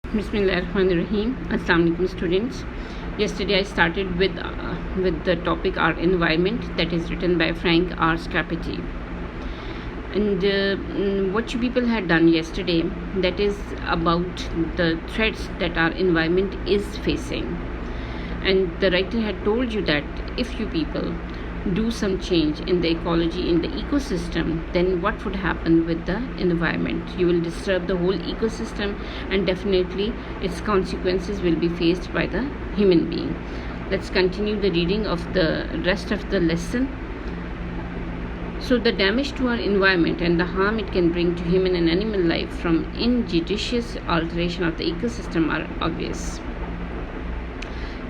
Bismillahirrahmanirrahim. Assalamu alaikum students. Yesterday I started with the topic Our Environment, that is written by Frank R. Scarpetti. And what you people had done yesterday, that is about the threats that our environment is facing. And the writer had told you that if you people do some change in the ecology, in the ecosystem, then what would happen with the environment? You will disturb the whole ecosystem, and definitely its consequences will be faced by the human being. Let's continue the reading of the rest of the lesson. So the damage to our environment and the harm it can bring to human and animal life from injudicious alteration of the ecosystem are obvious.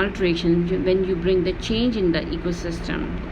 alteration, when you bring the change in the ecosystem,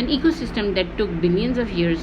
An ecosystem that took billions of years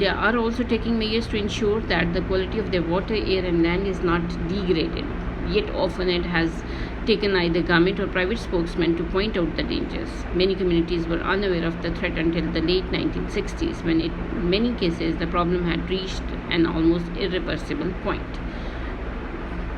they are also taking measures to ensure that the quality of their water, air and land is not degraded. Yet often it has taken either government or private spokesmen to point out the dangers. Many communities were unaware of the threat until the late 1960s, when in many cases the problem had reached an almost irreversible point.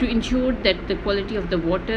to ensure that the quality of the water,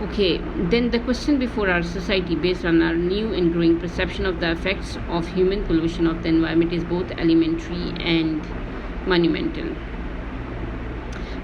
Okay, then the question before our society, based on our new and growing perception of the effects of human pollution of the environment, is both elementary and monumental.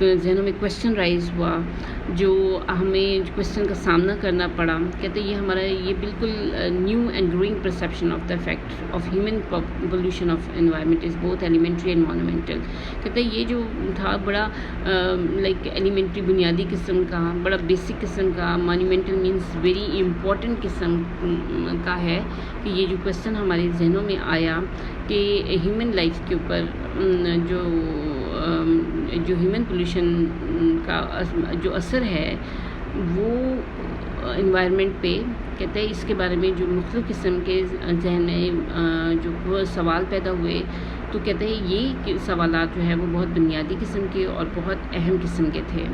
ذہنوں میں question rise ہوا, جو ہمیں question کا سامنا کرنا پڑا. کہتے ہیں یہ ہمارا یہ بالکل new and growing perception of the effect of human pollution of environment is both elementary and monumental. کہتے ہیں یہ جو تھا بڑا لائک ایلیمنٹری بنیادی قسم کا, بڑا بیسک قسم کا, مونومنٹل مینس ویری امپورٹنٹ قسم کا ہے کہ یہ جو کویشچن ہمارے ذہنوں میں آیا کہ ہیومن لائف کے اوپر جو ہیومن پولوشن کا جو اثر ہے وہ انوائرمنٹ پہ. کہتے ہیں اس کے بارے میں جو مختلف قسم کے ذہن میں جو سوال پیدا ہوئے, تو کہتے ہیں یہ سوالات جو ہے وہ بہت بنیادی قسم کے اور بہت اہم قسم کے تھے.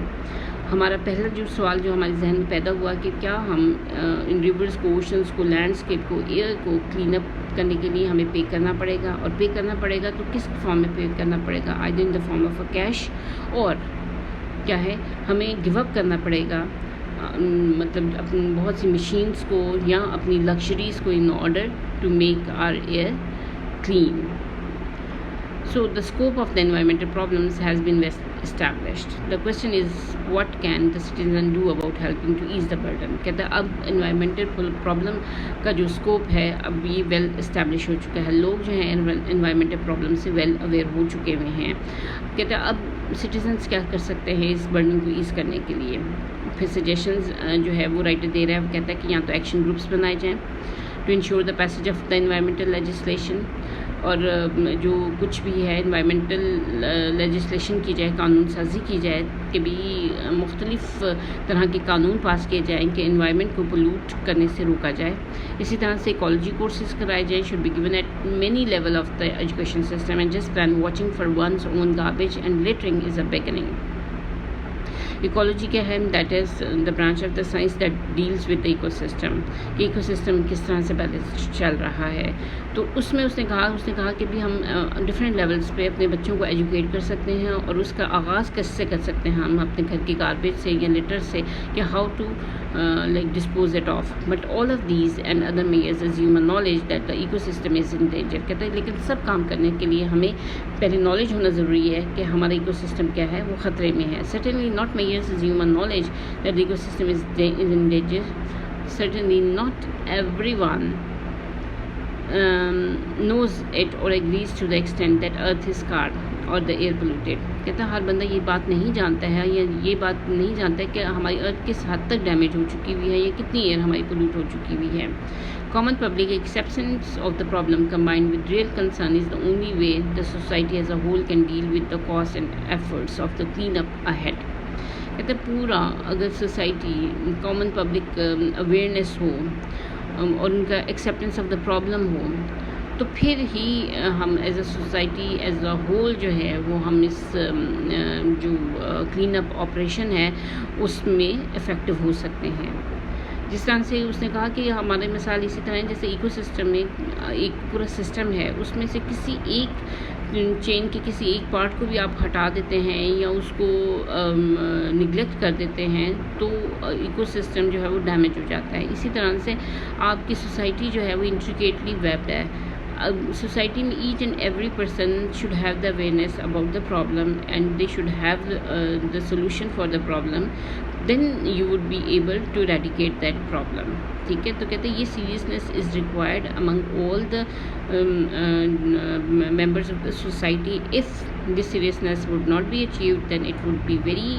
ہمارا پہلا جو سوال جو ہمارے ذہن میں پیدا ہوا کہ کیا ہم ان ریورس کو, اوشنس کو, لینڈسکیپ کو, ایئر کو کلین اپ کرنے کے لیے ہمیں پے کرنا پڑے گا, اور پے کرنا پڑے گا تو کس فارم میں پے کرنا پڑے گا, either in the form of a cash, اور کیا ہے ہمیں گیو اپ کرنا پڑے گا مطلب اپنی بہت سی مشینس کو یا اپنی لگژریز کو in order to make our air clean. So the scope of the environmental problems has been established. The question is, what can the citizen do about helping to ease the burden? کہتا ہے اب environmental problem کا جو scope ہے اب یہ well established ہو چکا ہے. لوگ جو ہیں environmental problem سے well aware ہو چکے ہوئے ہیں. کہتا ہے اب citizens کیا کر سکتے ہیں اس burden کو ease کرنے کے لیے. پھر suggestions جو ہے وہ رائٹر دے رہا ہے. وہ کہتا ہے کہ یا تو ایکشن گروپس بنائے جائیں to ensure the passage of the environmental legislation, اور جو کچھ بھی ہے انوائرمنٹل لیجسلیشن کی جائے, قانون سازی کی جائے کہ بھی مختلف طرح کے قانون پاس کیے جائیں کہ انوائرمنٹ کو پولوٹ کرنے سے روکا جائے. اسی طرح سے ایکالوجی کورسز کرائے جائیں, should be given at many level of the education system, and just plan watching for one's own garbage and littering is a beginning. Ecology کیا ہے, that is the branch of the science that deals with the ecosystem, کہ ecosystem کس طرح سے پہلے چل رہا ہے. تو اس میں اس نے کہا کہ بھی ہم ڈفرینٹ لیولس پہ اپنے بچوں کو ایجوکیٹ کر سکتے ہیں, اور اس کا آغاز کس سے کر سکتے ہیں ہم اپنے گھر کی گاربیج سے یا لیٹر سے, کہ how to like dispose it off. But all of these and other measures assume a knowledge that the ecosystem is in danger. کہتے ہیں لیکن سب کام کرنے کے لیے ہمیں پہلے نالج ہونا ضروری ہے کہ ہمارا ایکو سسٹم کیا ہے, وہ خطرے میں ہے. Certainly not measures assume a knowledge that the ecosystem is in danger. Certainly not everyone knows it or agrees to the extent that earth is scarred or the air polluted. کہتا ہے ہر بندہ یہ بات نہیں جانتا ہے, یا یہ بات نہیں جانتا ہے کہ ہماری ارتھ کس حد تک ڈیمیج ہو چکی ہوئی ہے یا کتنی ایئر ہماری پولوٹ ہو چکی ہوئی ہے. Common public acceptance of the problem combined with real concern is the only way the society as a whole can deal with the cost and efforts of the clean up ahead. کہتے ہیں پورا اگر society common public awareness ہو اور ان کا acceptance of the problem ہو, تو پھر ہی ہم as a society as a whole جو ہے وہ ہم اس جو کلین اپ آپریشن ہے اس میں افیکٹو ہو سکتے ہیں. جس طرح سے اس نے کہا کہ ہمارے مثال اسی طرح جیسے ایکو سسٹم میں ایک پورا سسٹم ہے, اس میں سے کسی ایک چین کے کسی ایک پارٹ کو بھی آپ ہٹا دیتے ہیں یا اس کو نگلیکٹ کر دیتے ہیں تو ایکو سسٹم جو ہے وہ ڈیمیج ہو جاتا ہے. اسی طرح سے آپ کی سوسائٹی جو ہے وہ انٹریکیٹلی ویبڈ ہے. سوسائٹی میں each and every person should have the awareness about the problem and they should have the solution for the problem, then you would be able to eradicate that problem. ٹھیک ہے, تو کہتے ہیں یہ seriousness is required among all the members of the society. If this seriousness would not be achieved, then it would be very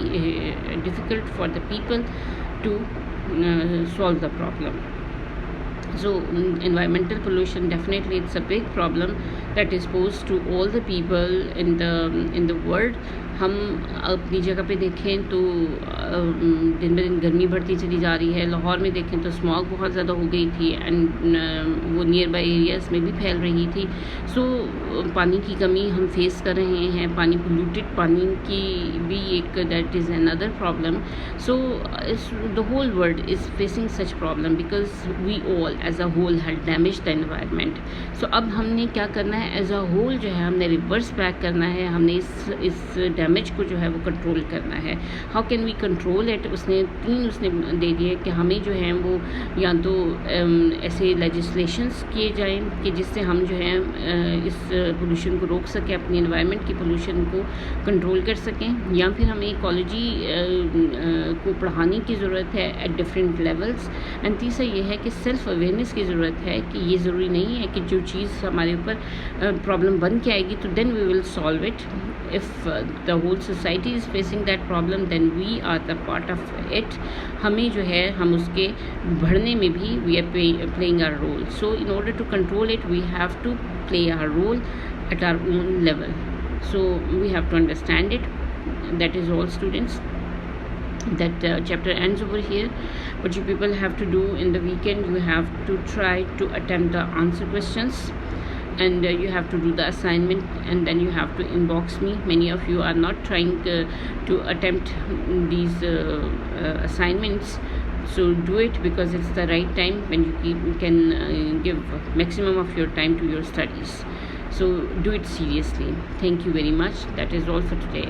difficult for the people to solve the problem. So environmental pollution, definitely it's a big problem that is posed to all the people in the world. ہم اپنی جگہ پہ دیکھیں تو دن بہ دن گرمی بڑھتی چلی جا رہی ہے. لاہور میں دیکھیں تو اسماگ بہت زیادہ ہو گئی تھی اینڈ وہ نیئر بائی ایریاز میں بھی پھیل رہی تھی. سو پانی کی کمی ہم فیس کر رہے ہیں, پانی پولوٹیڈ پانی کی بھی ایک that is another problem. So the whole world is facing such problem because we all as a whole had damage the environment. So اب ہم نے کیا کرنا ہے, ایز اے ہول جو ہے ہم نے ریورس بیک کرنا ہے, ہم نے اس ڈیمیج کو جو ہے وہ کنٹرول کرنا ہے. How can we control it? اس نے دے دیے کہ ہمیں جو ہے وہ یا تو ایسے لیجسلیشنس کیے جائیں کہ جس سے ہم جو ہے اس پولوشن کو روک سکیں, اپنی انوائرمنٹ کی پولوشن کو کنٹرول کر سکیں, یا پھر ہمیں ایکالوجی کو پڑھانے کی ضرورت ہے ایٹ ڈفرینٹ لیولس. اینڈ تیسرا یہ ہے کہ سیلف اویئرنیس کی ضرورت ہے کہ یہ ضروری نہیں ہے کہ جو چیز ہمارے اوپر پرابلم بن کے آئے گی تو then we will solve it. If the whole society is facing that problem then we are the part of it. ہمیں جو ہے ہم اس کے بڑھنے میں بھی we are playing our role. So in order to control it we have to play our role at our own level. So we have to understand it. That is all, students. That chapter ends over here. What you people have to do in the weekend, you have to try to attempt the answer questions, and you have to do the assignment, and then you have to inbox me. Many of you are not trying to attempt these assignments. So do it because it's the right time when you can give maximum of your time to your studies. So do it seriously. Thank you very much. That is all for today.